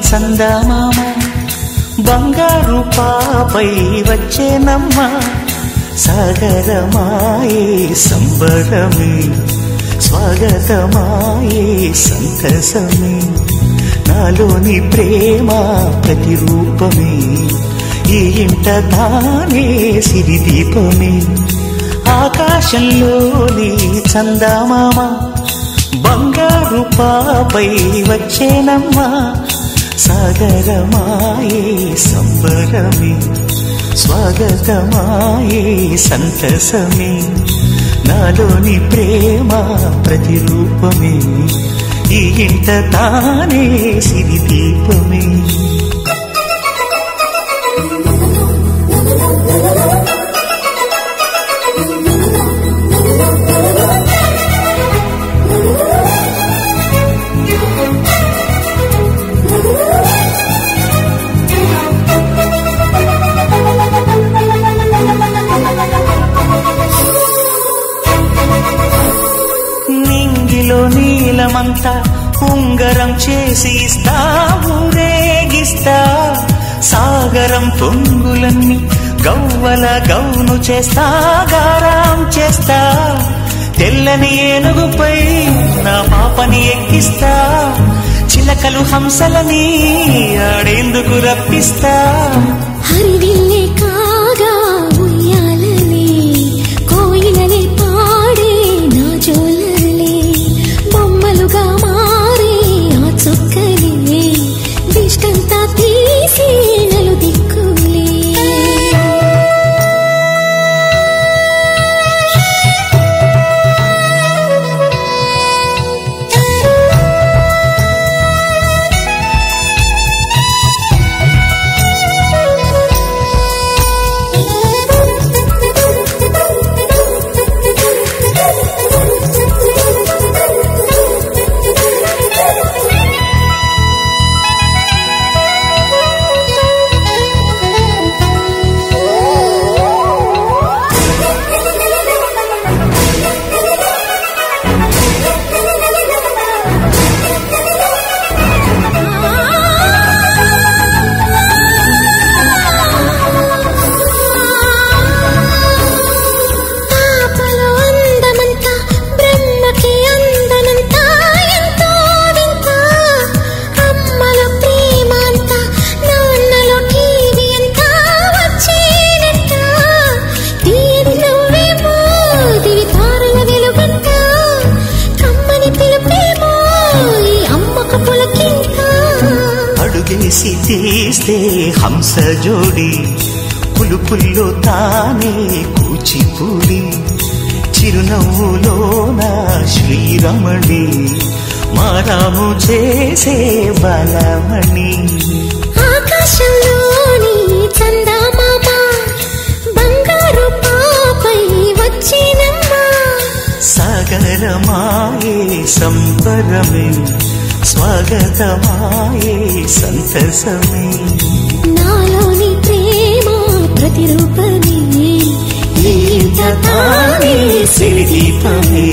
చందమామ బంగారు పాపై వచ్చేనమ్మ సాగరమాయే సంబరమే స్వాగతమాయే సంతసమే నాలోని ప్రేమ ప్రతిరూపమే ఈ ఇంట తానే సిరిదీపమే ఆకాశంలోని చందమామ బంగారు పాపై వచ్చేనమ్మ సాగరమాయే సంబరమే స్వాగతమాయే సంతసమే నాలోని ప్రేమ ప్రతిరూపమే ఈ ఇంట తానే సిరిదీపమే నీలమంతా ఉంగరం చేసి ఇస్తా ఊరేగిస్తా సాగరం పొంగులన్నీ గవ్వల గౌను చేస్తా గారాం చేస్తా తెల్లని ఏనుగుపై నా పాపని ఎక్కిస్తా చిలకలు హంసలని ఆడేందుకు రప్పిస్తా హరివిల్లే కాగా ఉయ్యాలనే కోయిలనే పాడే నా జోలలే బొమ్మలుగా మారే ఆ చుక్కలే దిష్టంతా తీసి నలు దిక్కులే అడుగేసి తీస్తే హంస జోడి పులుపుల్లో తానే కూచిపూడి చిరునవ్వులోన శ్రీరమణి మారాము చేసే బలమణి ఆకాశంలోని చందమామ బంగారు పాపై వచ్చినమ్మ సాగరమాయే సంబరమే స్వాగతమాయే సంతసమే నాలోని ప్రేమ ప్రతిరూపమే ఈ ఇంట తానే సిరిదీపమే